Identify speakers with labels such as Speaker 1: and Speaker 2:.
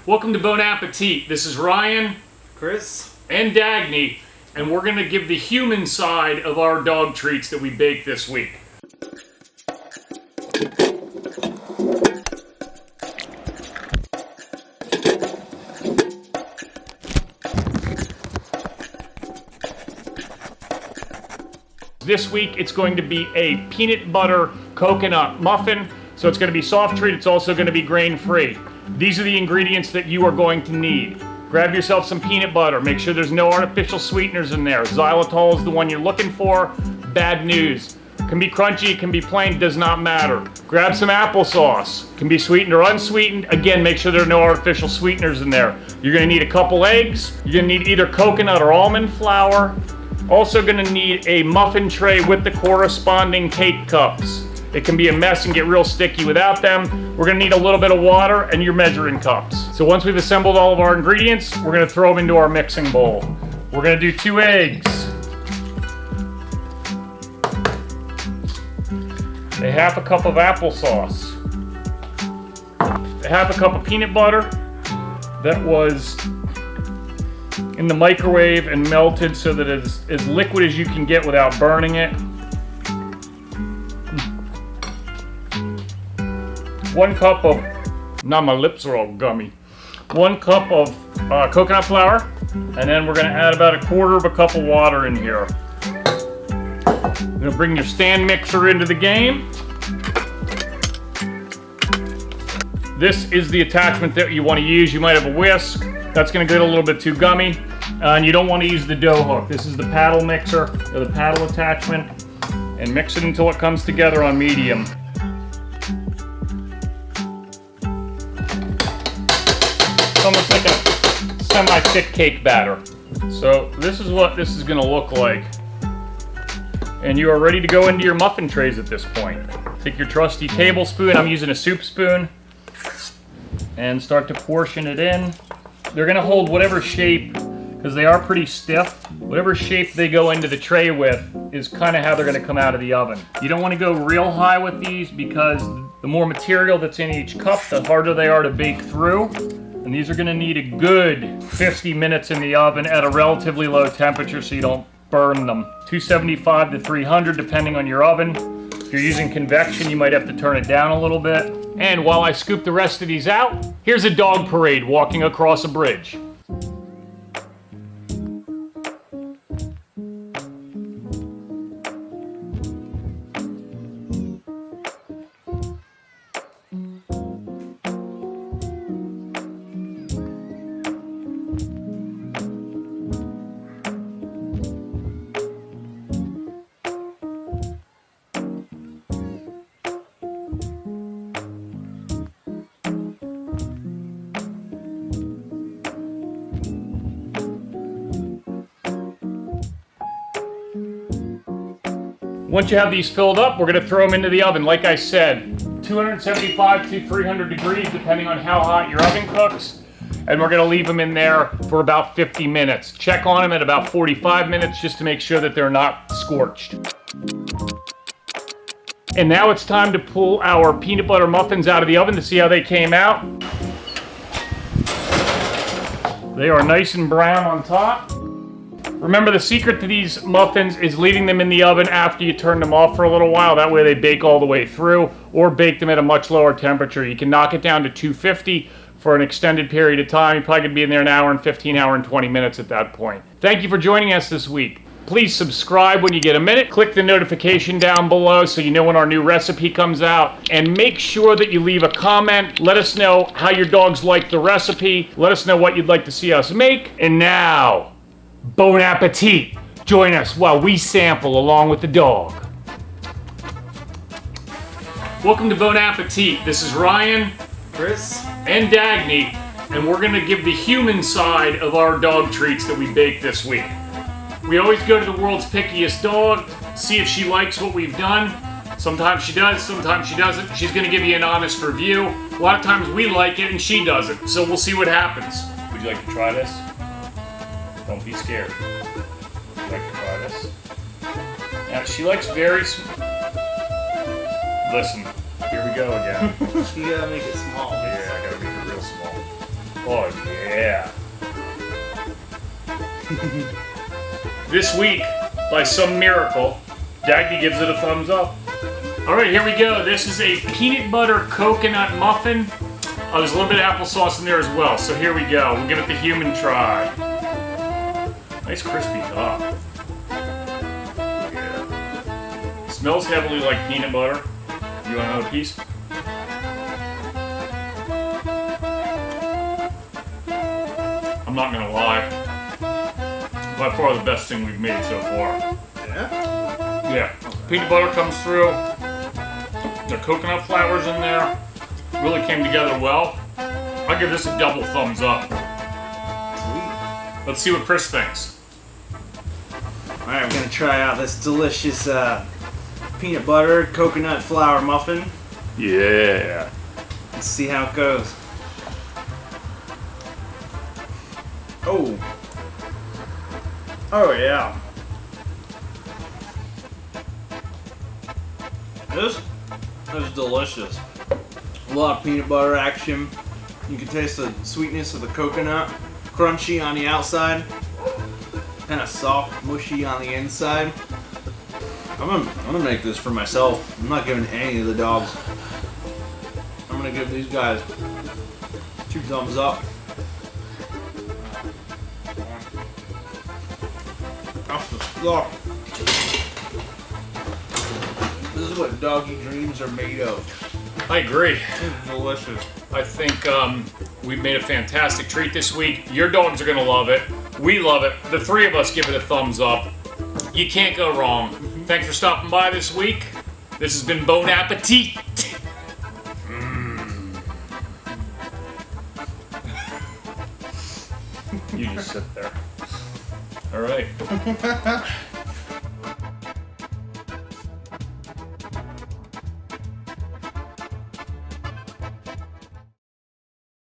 Speaker 1: Welcome to Bon Appetit. This is Ryan,
Speaker 2: Chris,
Speaker 1: and Dagny, and we're going to give the human side of our dog treats that we baked this week. This week it's going to be a peanut butter coconut muffin. So it's going to be soft treat, it's also going to be grain-free. These are the ingredients that you are going to need. Grab yourself some peanut butter, make sure there's no artificial sweeteners in there. Xylitol is the one you're looking for. Bad news. It can be crunchy, it can be plain, does not matter. Grab some applesauce. It can be sweetened or unsweetened. Again, make sure there are no artificial sweeteners in there. You're going to need a couple eggs. You're going to need either coconut or almond flour. Also going to need a muffin tray with the corresponding cake cups. It can be a mess and get real sticky without them. We're gonna need a little bit of water and your measuring cups. So once we've assembled all of our ingredients, we're gonna throw them into our mixing bowl. We're gonna do 2 eggs, a half a cup of applesauce, a half a cup of peanut butter that was in the microwave and melted so that it's as liquid as you can get without burning it. 1 cup of, now my lips are all gummy. 1 cup of coconut flour, and then we're gonna add about 1/4 cup of water in here. You're gonna bring your stand mixer into the game. This is the attachment that you wanna use. You might have a whisk. That's gonna get a little bit too gummy. And you don't wanna use the dough hook. This is the paddle mixer, or the paddle attachment. And mix it until it comes together on medium. Almost like a semi-thick cake batter. So this is what this is gonna look like. And you are ready to go into your muffin trays at this point. Take your trusty tablespoon, I'm using a soup spoon, and start to portion it in. They're gonna hold whatever shape, because they are pretty stiff, whatever shape they go into the tray with is kind of how they're gonna come out of the oven. You don't wanna go real high with these because the more material that's in each cup, the harder they are to bake through. And these are gonna need a good 50 minutes in the oven at a relatively low temperature so you don't burn them. 275 to 300 depending on your oven. If you're using convection, you might have to turn it down a little bit. And while I scoop the rest of these out, here's a dog parade walking across a bridge. Once you have these filled up, we're gonna throw them into the oven. Like I said, 275 to 300 degrees, depending on how hot your oven cooks. And we're gonna leave them in there for about 50 minutes. Check on them at about 45 minutes just to make sure that they're not scorched. And now it's time to pull our peanut butter muffins out of the oven to see how they came out. They are nice and brown on top. Remember, the secret to these muffins is leaving them in the oven after you turn them off for a little while. That way they bake all the way through, or bake them at a much lower temperature. You can knock it down to 250 for an extended period of time. You're probably gonna be in there an hour and 15, hour and 20 minutes at that point. Thank you for joining us this week. Please subscribe when you get a minute. Click the notification down below so you know when our new recipe comes out. And make sure that you leave a comment. Let us know how your dogs like the recipe. Let us know what you'd like to see us make. And now, Bon Appetit! Join us while we sample along with the dog. Welcome to Bon Appetit. This is Ryan,
Speaker 2: Chris,
Speaker 1: and Dagny, and we're gonna give the human side of our dog treats that we baked this week. We always go to the world's pickiest dog, see if she likes what we've done. Sometimes she does, sometimes she doesn't. She's gonna give you an honest review. A lot of times we like it and she doesn't, so we'll see what happens. Would you like to try this? Don't be scared. Would you like to try this? Now, she likes very Listen, here we go again.
Speaker 2: You gotta make it small.
Speaker 1: Yeah, I gotta make it real small. Oh, yeah. This week, by some miracle, Dagny gives it a thumbs up. All right, here we go. This is a peanut butter coconut muffin. There's a little bit of applesauce in there as well, so here we go. We'll give it the human try. Nice crispy top. Yeah. Smells heavily like peanut butter. You want another piece? I'm not gonna lie. By far the best thing we've made so far.
Speaker 2: Yeah?
Speaker 1: Yeah. Peanut butter comes through. The coconut flour's in there. Really came together well. I'll give this a double thumbs up. Let's see what Chris thinks.
Speaker 2: Alright, I'm gonna try out this delicious peanut butter coconut flour muffin.
Speaker 1: Yeah.
Speaker 2: Let's see how it goes. Oh. Oh yeah. This is delicious. A lot of peanut butter action. You can taste the sweetness of the coconut. Crunchy on the outside. Kind of soft, mushy on the inside. I'm gonna make this for myself. I'm not giving any of the dogs. I'm gonna give these guys 2 thumbs up. That's the stuff. This is what doggy dreams are made of.
Speaker 1: I agree.
Speaker 2: It's delicious.
Speaker 1: I think we've made a fantastic treat this week. Your dogs are gonna love it. We love it. The 3 of us give it a thumbs up. You can't go wrong. Thanks for stopping by this week. This has been Bon Appetit. You just sit there. All right.